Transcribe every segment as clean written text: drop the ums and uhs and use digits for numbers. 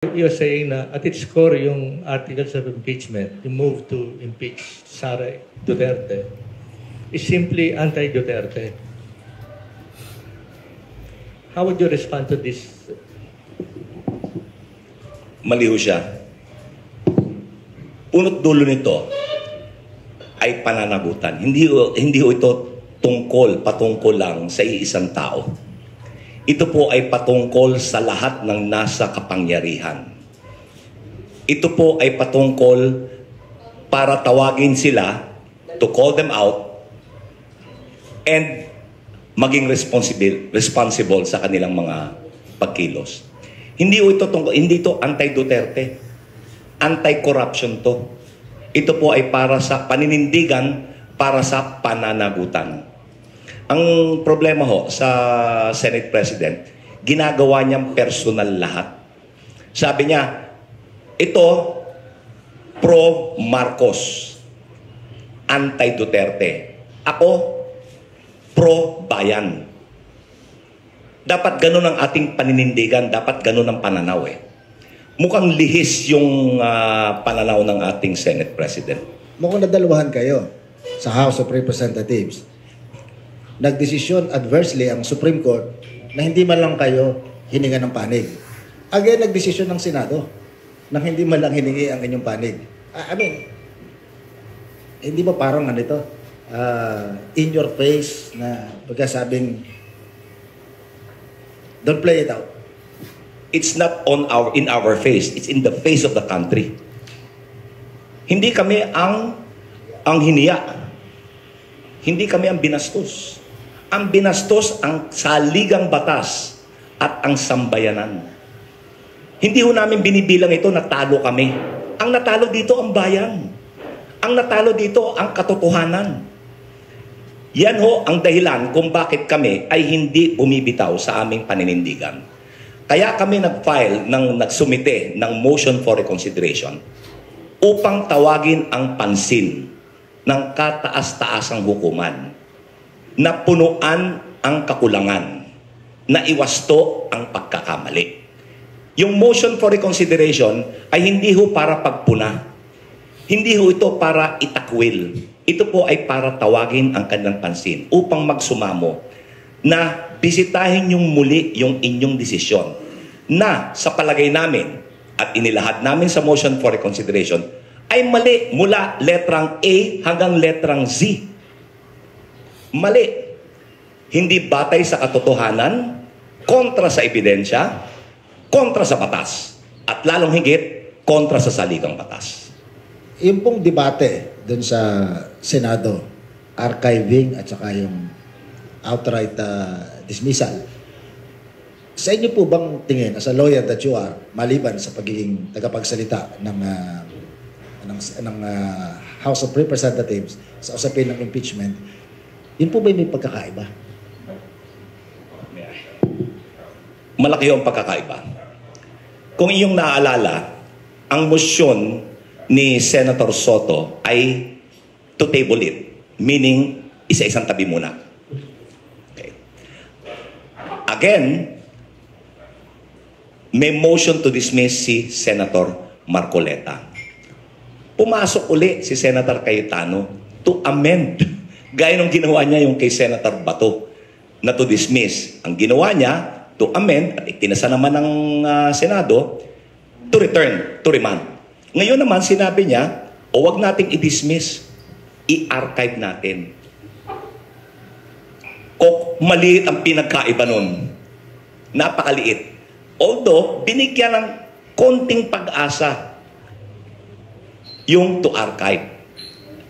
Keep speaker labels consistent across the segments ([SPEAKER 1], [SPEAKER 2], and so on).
[SPEAKER 1] You're saying na at its core yung articles of impeachment, yung move to impeach Sara Duterte, is simply anti-Duterte. How would you respond to this?
[SPEAKER 2] Mali ho siya. Punot dulo nito ay pananagutan. Hindi ho ito patungkol lang sa iisang tao. Ito po ay patungkol sa lahat ng nasa kapangyarihan. Ito po ay patungkol para tawagin sila, to call them out, and maging responsible sa kanilang mga pagkilos. Hindi ito anti-Duterte. Anti-corruption to. Ito po ay para sa paninindigan, para sa pananagutan. Ang problema ho sa Senate President, ginagawa niyang personal lahat. Sabi niya, ito pro-Marcos, anti-Duterte. Ako, pro-bayan. Dapat ganun ang ating paninindigan, dapat ganun ang pananaw eh. Mukhang lihis yung pananaw ng ating Senate President.
[SPEAKER 3] Mukhang nadalawahan kayo sa House of Representatives. Nagdesisyon adversely ang Supreme Court na hindi man lang kayo hininga ng panig. Again, nagdesisyon ng Senado na hindi man lang hiningi ang inyong panig. Hindi ba parang in your face na pagkasabing don't play it out?
[SPEAKER 2] It's not in our face. It's in the face of the country. Hindi kami ang hiniya. Hindi kami ang binastos. Ang binastos ang saligang batas at ang sambayanan. Hindi ho namin binibilang ito na talo kami. Ang natalo dito ang bayan. Ang natalo dito ang katotohanan. Yan ho ang dahilan kung bakit kami ay hindi bumibitaw sa aming paninindigan. Kaya kami nagsumite ng motion for reconsideration upang tawagin ang pansin ng kataas-taasang hukuman na punuan ang kakulangan, na iwasto ang pagkakamali. Yung motion for reconsideration ay hindi ho para pagpuna. Hindi ho ito para itakwil. Ito po ay para tawagin ang kanilang pansin upang magsumamo na bisitahin yung muli yung inyong desisyon na sa palagay namin at inilahad namin sa motion for reconsideration ay mali mula letrang A hanggang letrang Z. Mali. Hindi batay sa katotohanan, kontra sa ebidensya, kontra sa batas, at lalong higit, kontra sa saligang batas.
[SPEAKER 3] Yung pong debate dun sa Senado, archiving at saka yung outright dismissal, sa inyo po bang tingin, as a lawyer that you are, maliban sa pagiging tagapagsalita ng House of Representatives sa usapin ng impeachment, yun po ba may pagkakaiba?
[SPEAKER 2] Malaki yung pagkakaiba. Kung iyong naaalala, ang motion ni Senator Soto ay to table it. Meaning, isa-isang tabi muna. Okay. Again, may motion to dismiss si Senator Marcoleta. Pumasok uli si Senator Cayetano to amend. Gaya nung ginawa niya yung kay Senator Bato na to dismiss. Ang ginawa niya, to amend, at itinasa naman ng Senado, to return, to remand. Ngayon naman, sinabi niya, wag nating i-dismiss, i-archive natin. Maliit ang pinagkaiba nun. Napakaliit. Although, binigyan ng konting pag-asa yung to archive.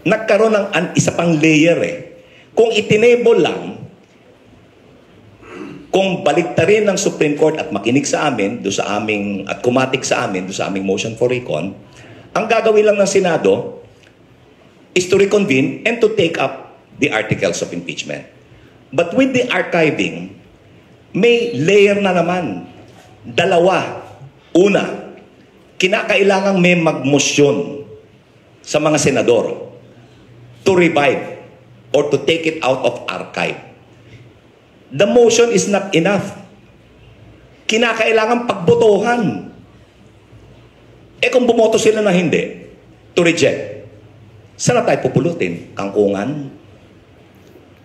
[SPEAKER 2] Nagkaroon ng isa pang layer eh. Kung itinable lang, kung baliktarin ng Supreme Court at makinig sa amin, at kumatik sa amin, sa aming motion for recon, ang gagawin lang ng Senado is to reconvene and to take up the articles of impeachment. But with the archiving, may layer na naman. Dalawa. Una, kinakailangang may magmosyon sa mga senador to revive or to take it out of archive. The motion is not enough. Kinakailangan pagbotohan. Kung bumoto sila na hindi, to reject, saan na tayo pupulutin? Kangkungan?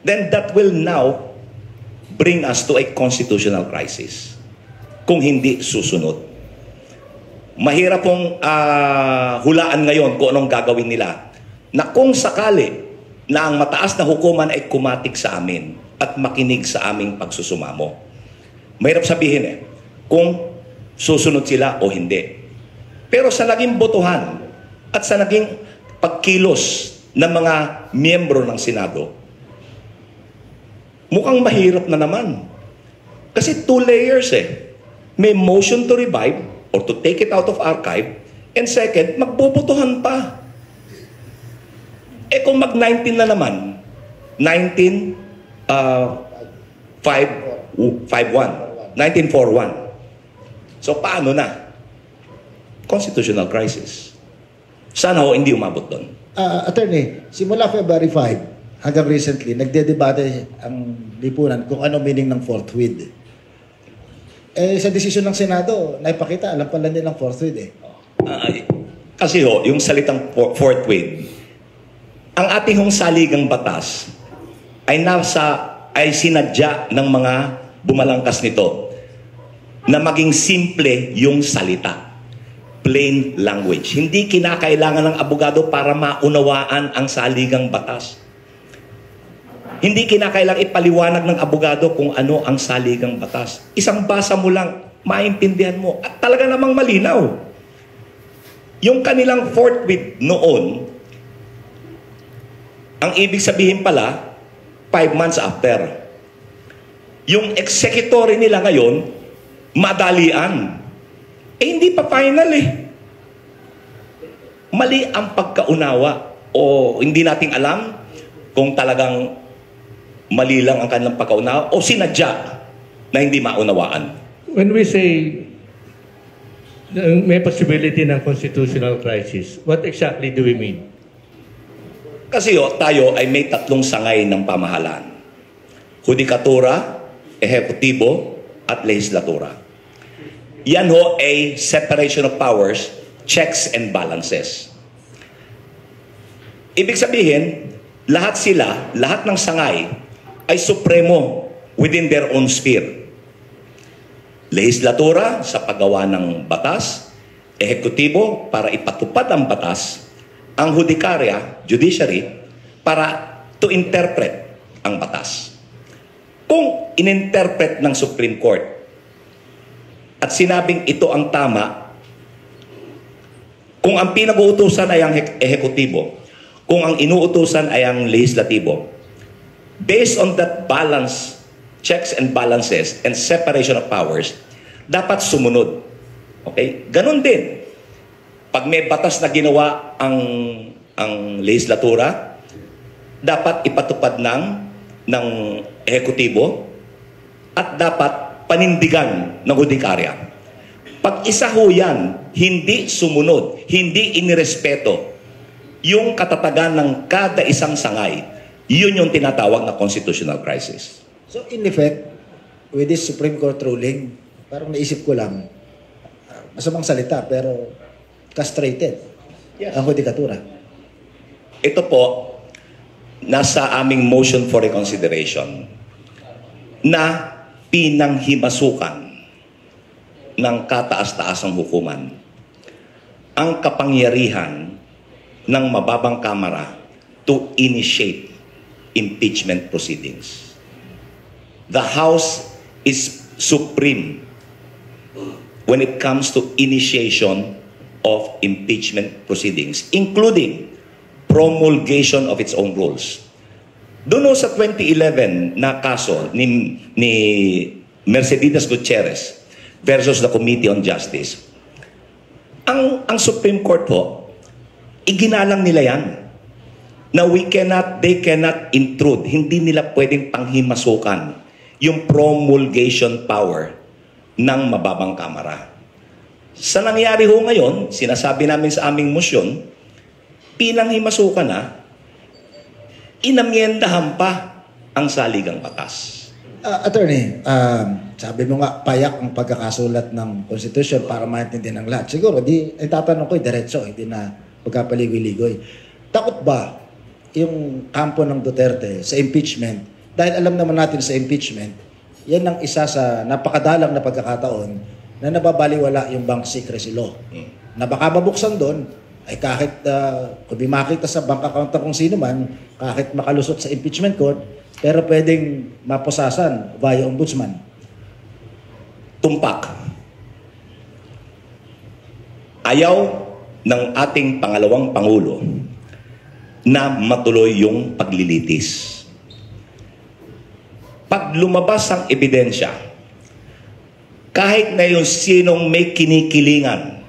[SPEAKER 2] Then that will now bring us to a constitutional crisis. Kung hindi susunod. Mahirap pong hulaan ngayon kung anong gagawin nila. Na kung sakali na ang mataas na hukuman ay kumatik sa amin at makinig sa aming pagsusumamo. Mahirap sabihin kung susunod sila o hindi. Pero sa naging botohan at sa naging pagkilos ng mga miyembro ng Senado, mukhang mahirap na naman. Kasi 2 layers May motion to revive or to take it out of archive, and second, magbobotohan pa. Kung mag-19 na naman, 1941. So paano na? Constitutional crisis. Sana hindi umabot doon.
[SPEAKER 3] Attorney, simula February 5 hanggang recently, nagdedebate ang lipunan kung ano meaning ng forthwith. Sa desisyon ng Senado, naipakita, alam pala nilang forthwith
[SPEAKER 2] Kasi yung salitang forthwith, ang ating saligang batas ay sinadya ng mga bumalangkas nito na maging simple yung salita. Plain language. Hindi kinakailangan ng abogado para maunawaan ang saligang batas. Hindi kinakailangan ipaliwanag ng abogado kung ano ang saligang batas. Isang basa mo lang, maintindihan mo. At talaga namang malinaw. Yung kanilang forthwith noon, ang ibig sabihin pala, 5 months after. Yung executory nila ngayon, madalian. Hindi pa final Mali ang pagkaunawa. O hindi nating alam kung talagang mali lang ang kanilang pagkaunawa o sinadya na hindi maunawaan.
[SPEAKER 1] When we say may possibility ng constitutional crisis, what exactly do we mean?
[SPEAKER 2] Kasi tayo ay may 3 sangay ng pamahalaan. Hudikatura, ehekutibo, at lehislatura. Yan ay separation of powers, checks and balances. Ibig sabihin, lahat ng sangay ay supremo within their own sphere. Lehislatura sa paggawa ng batas, ehekutibo para ipatupad ang batas, ang hudikaria, judiciary, para to interpret ang batas. Kung ininterpret ng Supreme Court at sinabing ito ang tama, kung ang pinag-uutusan ay ang ehekutibo, kung ang inuutusan ay ang lehislatibo, based on that balance, checks and balances, and separation of powers, dapat sumunod. Okay? Ganon din. Pag may batas na ginawa ang lehislatura, dapat ipatupad ng ehekutibo at dapat panindigan ng hudikarya. Pag isa yan, hindi sumunod, hindi inirespeto yung katatagan ng kada isang sangay, yun yung tinatawag na constitutional crisis.
[SPEAKER 3] So in effect, with this Supreme Court ruling, parang naisip ko lang, masamang salita pero castrated ang hudikatura.
[SPEAKER 2] Ito po, nasa aming motion for reconsideration na pinanghimasukan ng kataas-taasang hukuman ang kapangyarihan ng mababang kamara to initiate impeachment proceedings. The House is supreme when it comes to initiation of impeachment proceedings, including promulgation of its own rules. Doon sa 2011 na kaso ni Mercedes Gutierrez versus the Committee on Justice, ang Supreme Court po, iginalang nila yan na they cannot intrude, hindi nila pwedeng panghimasukan yung promulgation power ng mababang kamara. Sa nangyari ngayon, sinasabi namin sa aming motion, pinanghimasukan na, inamyendahan pa ang saligang batas.
[SPEAKER 3] Attorney, sabi mo nga, payak ang pagkakasulat ng Constitution para maintindihan ng lahat. Siguro, tatanong ko, diretso, hindi na pagkapaligoy-ligoy. Takot ba yung kampo ng Duterte sa impeachment? Dahil alam naman natin sa impeachment, yan ang isa sa napakadalang na pagkakataon na nababaliwala yung bank secrecy law. Na baka mabuksan doon, ay kahit kung di makita sa bank account ng kung sino man, kahit makalusot sa impeachment court, pero pwedeng mapusasan via ombudsman.
[SPEAKER 2] Tumpak. Ayaw ng ating pangalawang Pangulo na matuloy yung paglilitis. Pag lumabas ang ebidensya, kahit na yung sinong may kinikilingan,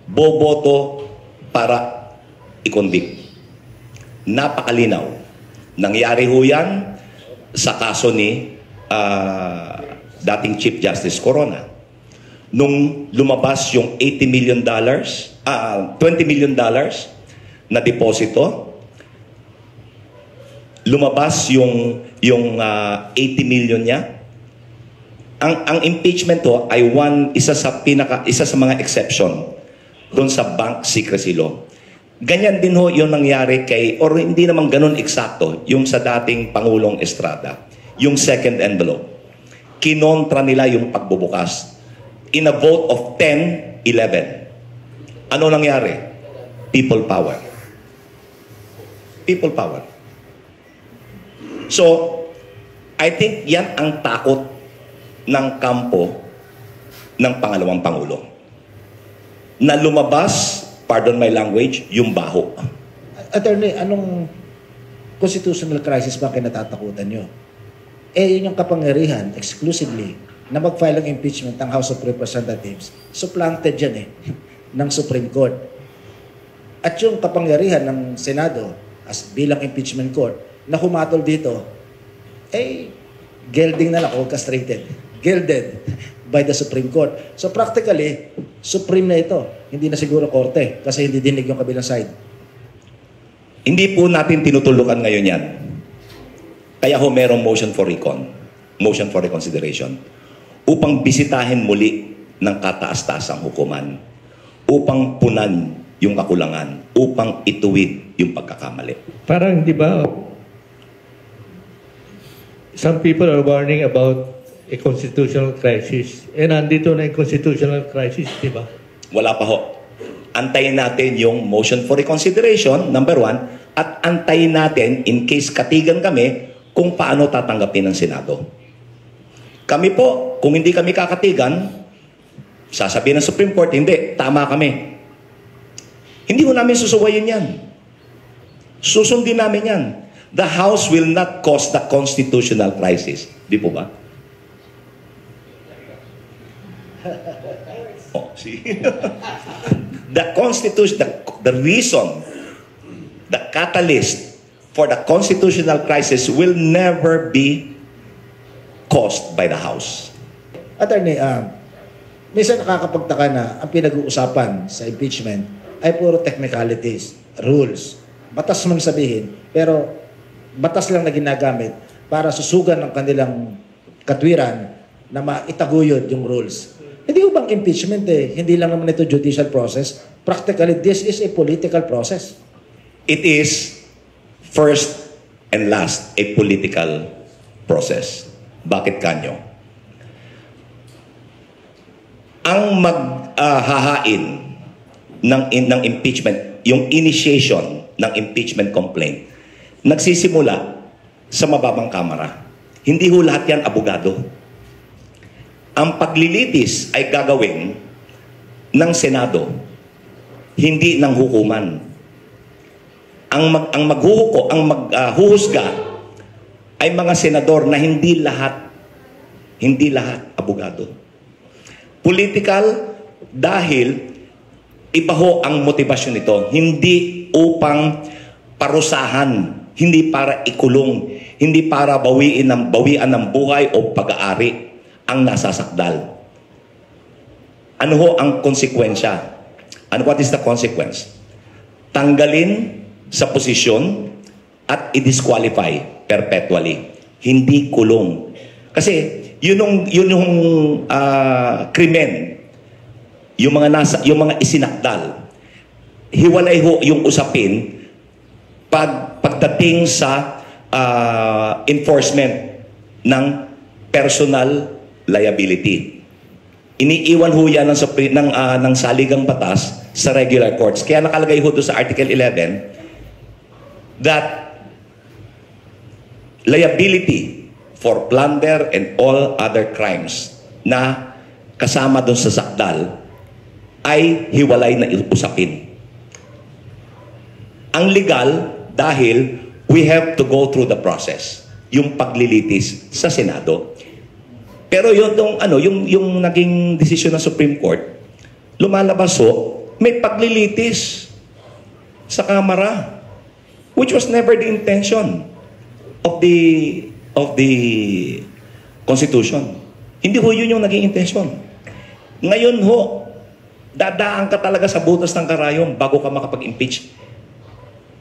[SPEAKER 2] boboto para i-convict. Napakalinaw. Nangyari ho yan sa kaso ni dating Chief Justice Corona. Nung lumabas yung $20 million na deposito, lumabas yung 80 million niya. Ang impeachment ho ay isa sa mga exception doon sa bank secrecy law. Ganyan din ho yung nangyari or hindi naman ganun eksakto, yung sa dating Pangulong Estrada, yung second envelope. Kinontra nila yung pagbubukas. In a vote of 10-11. Ano nangyari? People power. People power. So, I think yan ang takot ng kampo ng pangalawang Pangulo. Na lumabas, pardon my language, yung baho.
[SPEAKER 3] Attorney, anong constitutional crisis ba kinatatakutan nyo? Yun yung kapangyarihan, exclusively, na mag-file ng impeachment ng House of Representatives. Supplanted yan ng Supreme Court. At yung kapangyarihan ng Senado, as bilang impeachment court, na humatol dito, gelding na lang, o castrated. Gelded by the Supreme Court. So practically, Supreme na ito. Hindi na siguro korte kasi hindi dinig yung kabilang side.
[SPEAKER 2] Hindi po natin tinutulukan ngayon yan. Kaya ho merong motion for reconsideration, upang bisitahin muli ng kataas-taasang hukuman, upang punan yung kakulangan, upang ituwid yung pagkakamali.
[SPEAKER 1] Parang, di ba, some people are warning about a constitutional crisis. Nandito na yung constitutional crisis, di ba?
[SPEAKER 2] Wala pa ho. Antayin natin yung motion for reconsideration, number 1, at antayin natin, in case katigan kami, kung paano tatanggapin ng Senado. Kami po, kung hindi kami kakatigan, sasabihin ng Supreme Court, hindi, tama kami. Hindi ho namin susuwayin yan. Susundin namin yan. The House will not cause the constitutional crisis. Di po ba? Oh, see? The Constitution, the reason, the catalyst for the constitutional crisis will never be caused by the House.
[SPEAKER 3] Attorney, minsan nakakapagtaka na ang pinag-uusapan sa impeachment ay puro technicalities, rules. Batas man sabihin, pero batas lang na ginagamit para susugan ng kanilang katwiran na maitaguyod yung rules. Hindi ko bang impeachment hindi lang naman ito judicial process. Practically, this is a political process.
[SPEAKER 2] It is first and last a political process. Bakit kanyo? Ang maghahain ng impeachment, yung initiation ng impeachment complaint, nagsisimula sa mababang kamara. Hindi ho lahat yan abogado. Ang paglilitis ay gagawin ng Senado, hindi ng hukuman. Ang maghuhusga ay mga senador na hindi lahat abogado. Political dahil iba ho ang motivasyon nito, hindi upang parusahan, hindi para ikulong, hindi para bawian ng buhay o pag-aari ang nasasakdal. Ano ho ang konsekwensya? What is the consequence? Tanggalin sa posisyon at i-disqualify perpetually. hindi kulong. Kasi yun yung krimen, yung mga isinakdal. Hiwalay ho yung usapin pagdating sa enforcement ng personal liability. Iniiwan ho yan ng saligang batas sa regular courts. Kaya nakalagay ho doon sa Article 11 that liability for plunder and all other crimes na kasama doon sa sakdal ay hiwalay na usapin. Ang legal dahil we have to go through the process, yung paglilitis sa Senado. Pero yung naging desisyon ng Supreme Court, lumalabas ho, may paglilitis sa Kamara, which was never the intention of the Constitution. Hindi ho yun yung naging intention. Ngayon ho, dadaan ka talaga sa butas ng karayom bago ka makapag-impeach.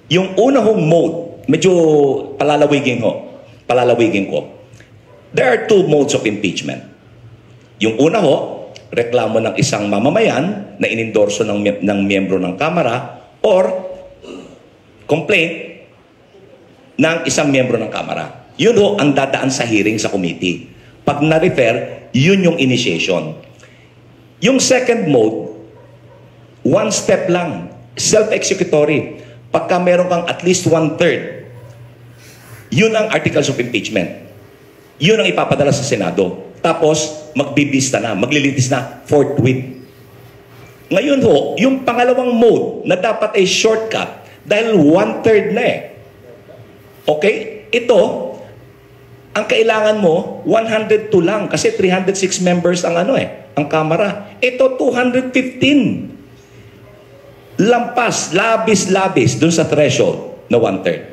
[SPEAKER 2] Yung una hong mode, medyo palalawigin ko. There are two modes of impeachment. Yung una ho, reklamo ng isang mamamayan na inendorso ng miyembro ng Kamara or complaint ng isang miyembro ng Kamara. Yun ho ang dadaan sa hearing sa committee. Pag na-refer, yun yung initiation. Yung second mode, one step lang, self-executory. Pagka meron kang at least 1/3, yun ang articles of impeachment. Yun ang ipapadala sa Senado. Tapos, maglilitis na forthwith. Ngayon ho, yung pangalawang mode na dapat ay shortcut dahil 1/3 na eh. Okay? Ito, ang kailangan mo, 102 lang kasi 306 members ang ang Kamara. Ito, 215. Lampas, labis dun sa threshold na 1/3.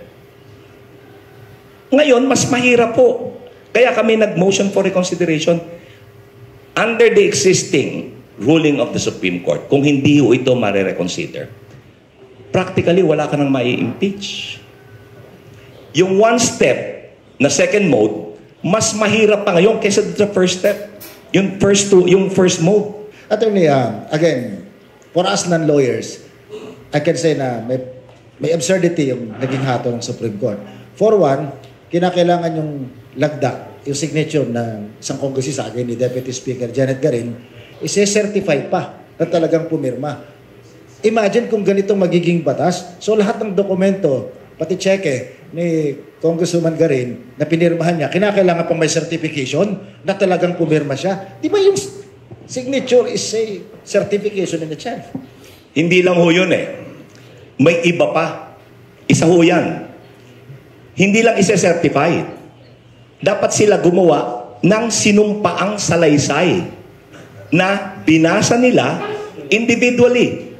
[SPEAKER 2] Ngayon, mas mahirap po. Kaya kami nag-motion for reconsideration under the existing ruling of the Supreme Court. Kung hindi ho ito mare-reconsider, practically wala ka nang mai-impeach. Yung one step na second mode, mas mahirap pa ngayon kaysa sa first step. Yung first mode.
[SPEAKER 3] Attorney, again, for us non-lawyers, I can say na may absurdity yung naging hato ng Supreme Court. For one, kinakailangan yung lagda, yung signature ng isang kongresista ni Deputy Speaker Janet Garin, isi-certify pa na talagang pumirma. Imagine kung ganitong magiging batas, so lahat ng dokumento, pati cheque ni Congresswoman Garin na pinirmahan niya, kinakailangan pang may certification na talagang pumirma siya. Di ba yung signature is a certification in itself?
[SPEAKER 2] Hindi lang ho yun eh. May iba pa. Isa ho yan. Hindi lang isa-certify. Dapat sila gumawa ng sinumpaang salaysay na binasa nila individually.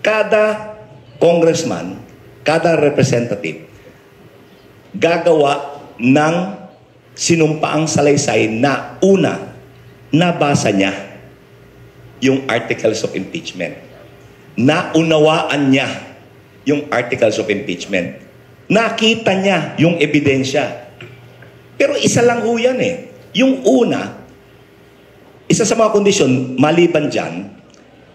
[SPEAKER 2] Kada congressman, kada representative, gagawa ng sinumpaang salaysay na una, nabasa niya yung articles of impeachment. Naunawaan niya yung articles of impeachment. Nakita niya yung ebidensya. Pero isa lang ho yan eh. Yung una, isa sa mga kondisyon, maliban dyan,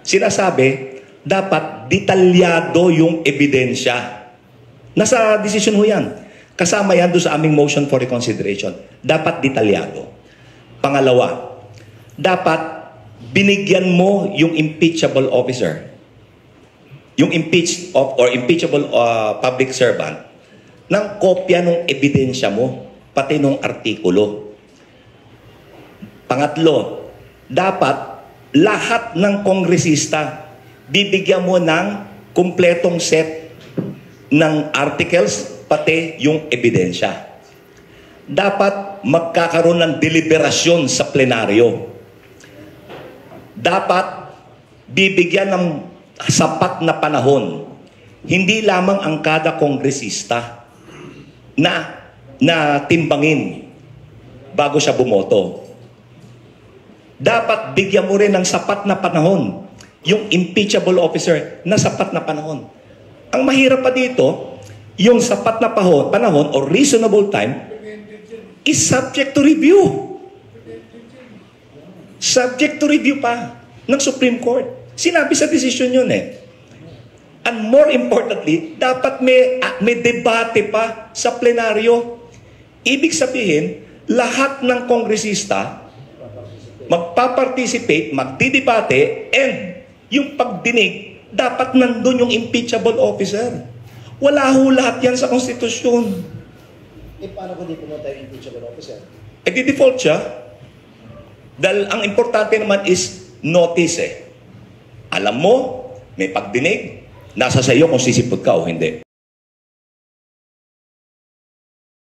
[SPEAKER 2] sinasabi, dapat detalyado yung ebidensya. Nasa desisyon ho yan. Kasama yan doon sa aming motion for reconsideration. Dapat detalyado. Pangalawa, dapat binigyan mo yung impeachable officer, yung impeachable public servant, ng kopya ng ebidensya mo, pati ng artikulo. Pangatlo, dapat lahat ng kongresista bibigyan mo ng kumpletong set ng articles, pati yung ebidensya. Dapat magkakaroon ng deliberasyon sa plenaryo. Dapat bibigyan ng sapat na panahon, hindi lamang ang kada kongresista na timbangin bago siya bumoto. Dapat bigyan mo rin ng sapat na panahon yung impeachable officer na sapat na panahon. Ang mahirap pa dito, yung sapat na panahon or reasonable time is subject to review. Subject to review pa ng Supreme Court. Sinabi sa decision yun eh. And more importantly, dapat may debate pa sa plenaryo. Ibig sabihin, lahat ng kongresista magpaparticipate, magdidebate, and yung pagdinig, dapat nandun yung impeachable officer. Wala ho lahat yan sa konstitusyon.
[SPEAKER 3] Paano kung di pumunta yung impeachable officer?
[SPEAKER 2] Di-default siya. Dahil ang importante naman is notice eh. Alam mo, may pagdinig, nasa sa iyo kung sisipot ka o hindi.